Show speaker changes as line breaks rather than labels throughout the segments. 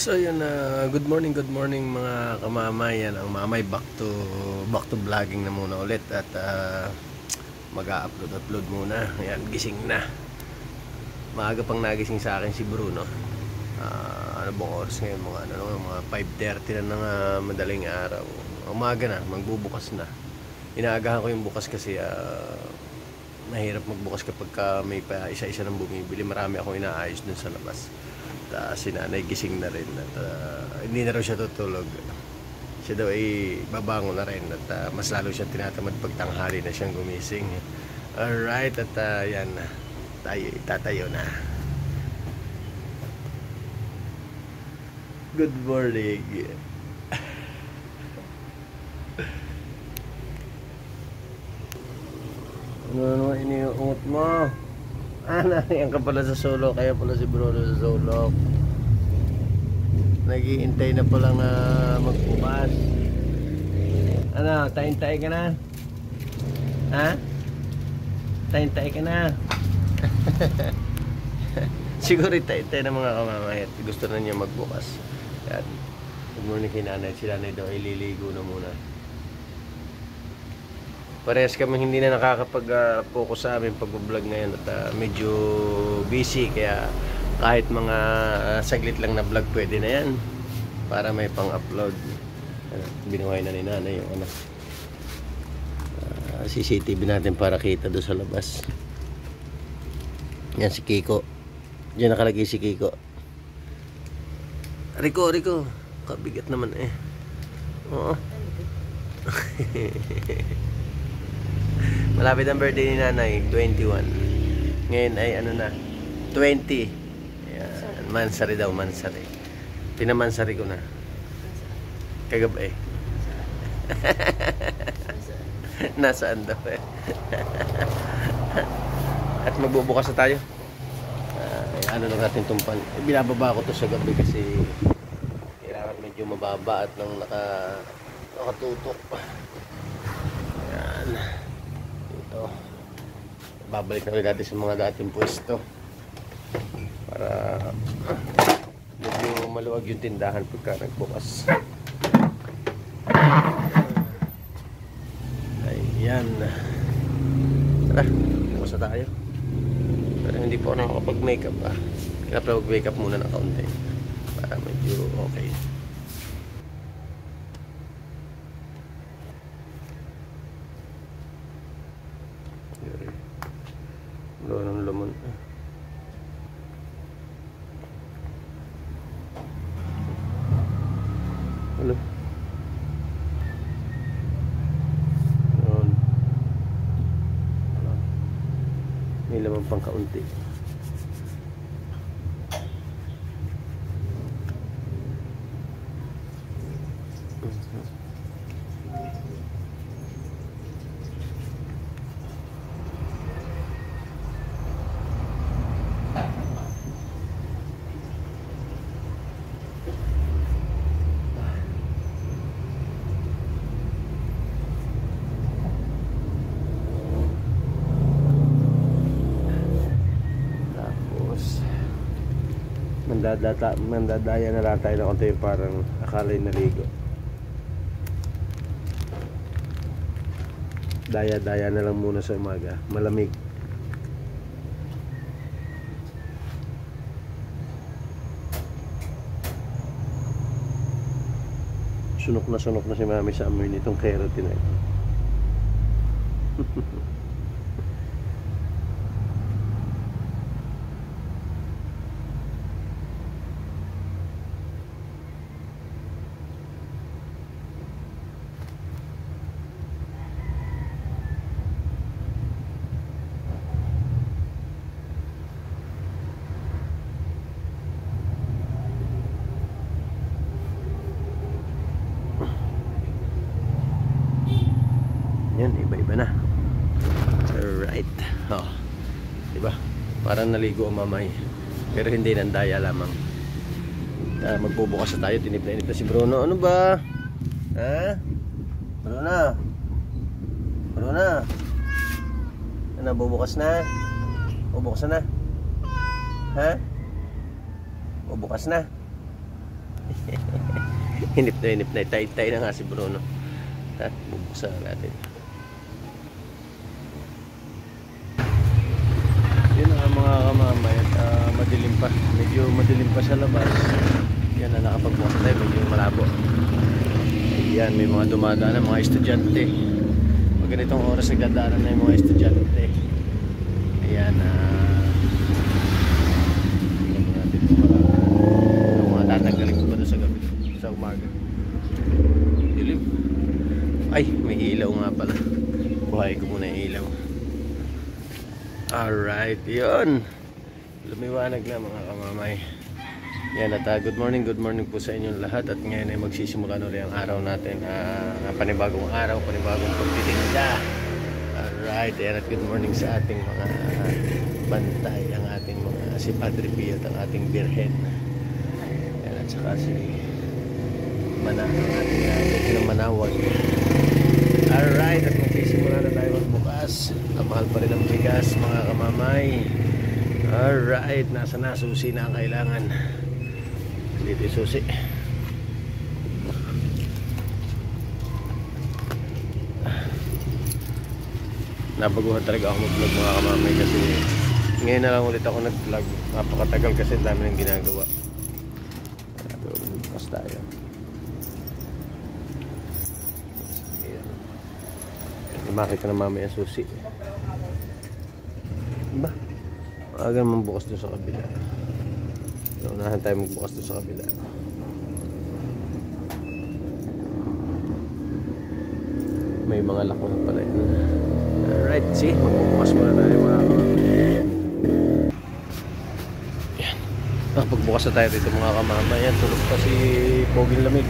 So yun, good morning mga kamamay. Yan ang mamay, back to vlogging na muna ulit at mag-a-upload muna. Yan, gising na. Maaga pang nagising sa akin si Bruno. Ano bang oras ngayon? Mga 5:30 na ng madaling araw. Umaga na, magbubukas na. Inaagahan ko yung bukas kasi mahirap magbukas kapag may pa isa-isa nang bumibili. Marami akong inaayos dun sa labas. Si nanay gising na rin at hindi na raw siya tutulog. Siya daw ay babangon na rin at mas lalo siyang tinatamad pag tanghali na siyang gumising. Alright, at yan, tayo itatayo na. Good morning. Ano iniuungot mo? Yan ka pala sa solo, kaya pala si Bruno sa solo. Naghihintay na pala na magbukas. Ano, tayin-tayin ka na? Ha? Tayin-tayin ka na? Siguro tayin-tayin na mga kamamahit. Gusto na niya magbukas. Yan. Good morning kay nanay. Si nanay daw ay liligo na muna. Parehas kami hindi na nakakapag-focus sa aming pag-vlog ngayon at medyo busy, kaya kahit mga saglit lang na vlog pwede na yan para may pang-upload. Binuhay na ni nanay yung CCTV natin para kita doon sa labas. Yan si Kiko. Diyan nakalagay si Kiko. Rico, kabigat naman eh. Oo. Malapit ang birthday ni nanay, 21. Ngayon ay ano na, 20. Ayan, mansari daw, mansari. Pinamansari ko na kagabi. Nasaan daw eh. At magbubukas na tayo. Ano lang natin tumpan. Binababa ko to sa gabi kasi kailangan medyo mababa at nang nakatutok. Ayan. Babalik na rin natin sa mga dating pwesto para medyo maluwag yung tindahan pagka nagbukas. Ayan, tara, bukas na tayo. Pero hindi po ako nakakapag makeup kaya pala mag makeup muna ng kaunti para medyo okay. Wala ng laman. Ano? Ayan. May laman pang kaunti. Mandadaya na lang tayo ng konti, parang akala'y naligo. Daya na lang muna sa umaga, malamig. Sunok na si mami sa amoy nitong keratin na ito. Yan, iba-iba na. Alright. Diba? Parang naligo ang mamay. Pero hindi nang daya lamang. Magbubukas na tayo. Tinip na si Bruno. Ano ba? Ha? Bruno? Ano, bubukas na? Bubukas na? Ha? Bubukas na? Hinip na. Tay-tay na nga si Bruno. At bubuksan natin. Yun ang mga kamamay. At madilim pa. Medyo madilim pa sa labas. Yan na nakapagbukas tayo. Medyo malabo. Yan, may mga dumadaan na mga estudyante. Pag ganitong oras nagdadaanan na yung mga estudyante. Ayan, yung mga tatanggalin ko pa doon sa gabi, sa umaga. Dilim. Ay, may ilaw nga pala. Buhay ko muna yung ilaw. Alright, yun. Lumiwanag na mga kamamay. Yan at good morning po sa inyong lahat. At ngayon ay magsisimula na rin ang araw natin. Panibagong araw, panibagong pagtitinda. Alright, ayan at good morning sa ating mga bantay, ang ating mga si Padre Pio at ang ating Birhen. Ayan at saka si Manang, ang ating Manawag. Alright, at magsisimula na tayo magbukas. Mahal pa rin ang bigas mga kamamay. Alright, nasa susi na ang kailangan. Dito yung susi. Nabaguhan talaga ako mag-vlog mga kamamay kasi ngayon na lang ulit ako nag-vlog. Napakatagal kasi ang dami ng ginagawa. Bukas tayo. Makita na mamaya susi. Diba? Maaga naman bukas doon sa kabila. Naunahan tayo magbukas doon sa kabila. May mga lakong pala yun. Alright, see? Magbubukas muna tayo mga kamamay. Yan. Pagbukas na tayo dito mga kamamay. Yan, tulog pa si Poging Lamig.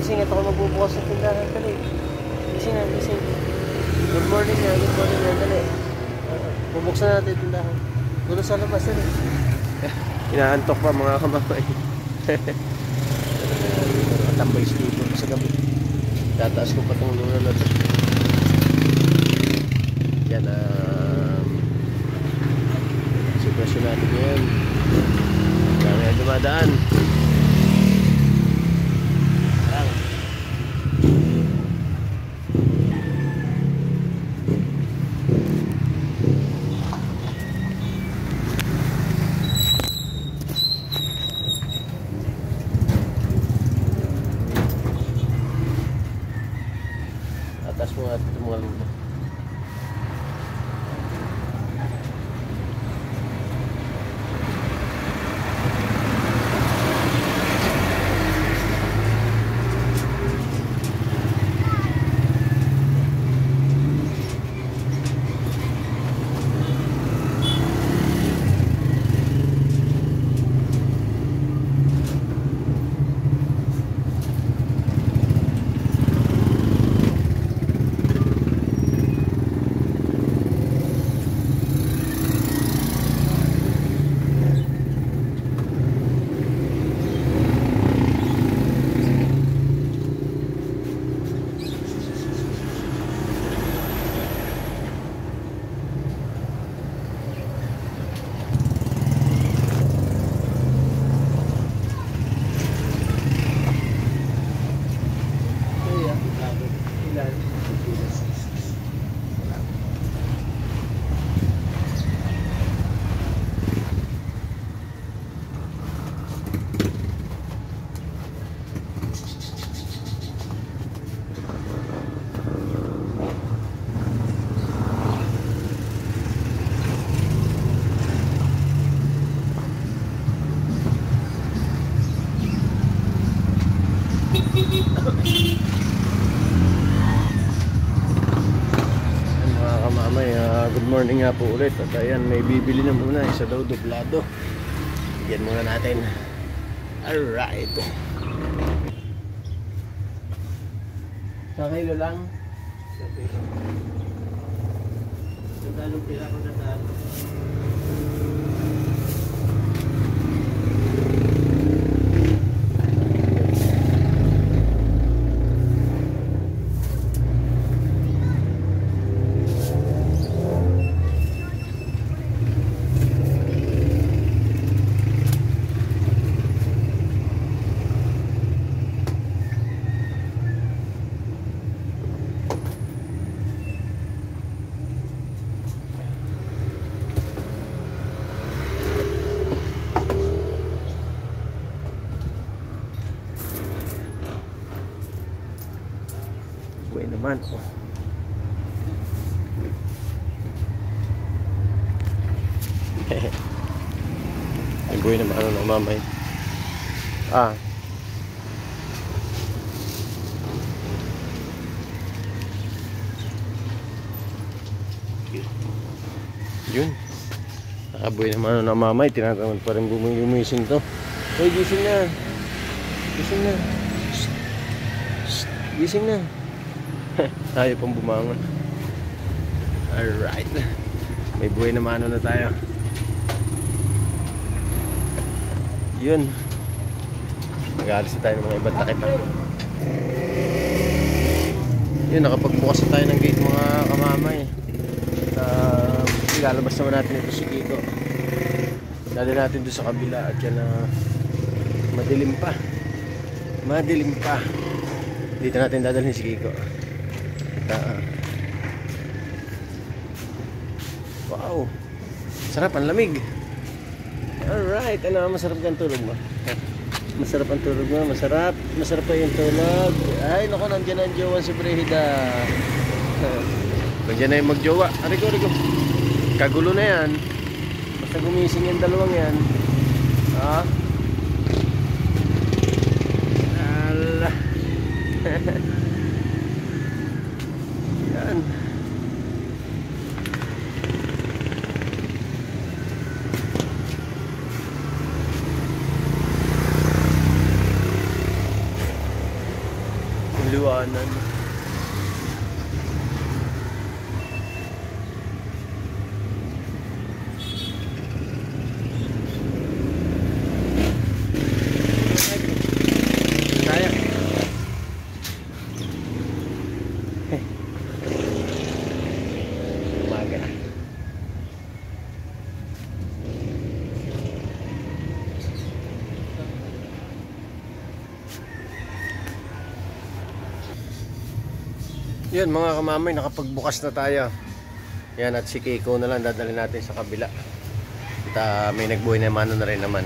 Gising at ako magbubukas ng tindahan. Dali. Gising. Good morning na. Dali. Bubuksan natin yung tindahan. Gulo sa labas na rin. Inaantok pa mga kamamay. Tambay dito sa gabi. Tataas ko pa itong luna na ito. Yan sitwasyon natin ngayon. Dami ang dumadaan. Atas mo at mga luna. Mga kamamay, good morning nga po ulit. At ayan, may bibili na muna. Isa daw dublado. Bigyan muna natin. Alright. Sa kilo lang. Sa talong pila ko na talo. naman. May buhay naman ano na mamay. Yun. Nakabuhay naman ano na mamay. Tinatamad pa rin gumising to. Hoy, gising na. Gising na. Shh. Gising na. Ayaw pang bumangon. Alright. May buhay naman ano na tayo. Yun. Nag-aalis na tayo ng mga ibang takip. Yun, nakapagbukas na tayo ng gate mga kamamay. Ilalabas naman natin ito si Kiko. Dali natin doon sa kabila. At yan madilim pa. Madilim pa. Dito natin dadalhin si Kiko. Wow. Sarap, ang lamig. Alright, ano, masarap kang tulog mo? Masarap ang tulog mo, masarap. Masarap pa yung tulog. Ay, naku, nandiyan ang jowa si Brehida. Nandiyan na yung magjowa. Arigo. Kagulo na yan. Basta gumising yung dalawang yan. Ala. Yan. Liwanan. Kaya. Umaga. Yun mga kamamay, nakapagbukas na tayo. Yan, at si Kiko na lang dadalhin natin sa kabila. At may nagbuhay na mano na rin naman.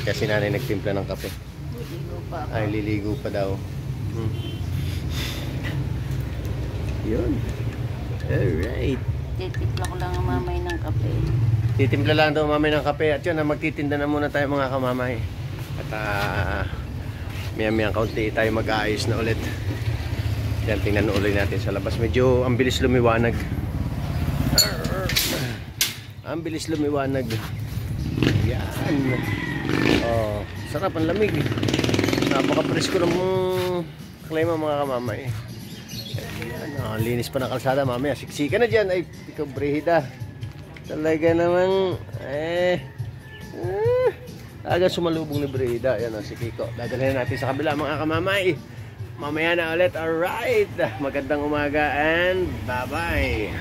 Kasi nanay nagtimpla ng kape.
Liligo pa ako.
Ay, liligo pa daw. Yun. Alright.
Titimpla ko lang ang mamay ng kape.
Titimpla lang daw mamay ng kape. At yun, magtitinda na muna tayo mga kamamay. At maya-maya kaunti tayo mag-aayos na ulit. Yan, tingnan ulit natin sa labas. Medyo ang bilis lumiwanag. Ang bilis lumiwanag. Yan. Oh, sarap, ang lamig. Napaka-presko ng klima mga kamamay. Yan, linis pa ng kalsada mamaya. Siksika na dyan. Ay, ikaw Brehida. Talaga namang aga sumalubong ni Brehida. Yan, si Kiko. Dadalhin natin sa kabila mga kamamay. Mamaya na ulit. Alright. Magandang umaga and bye-bye.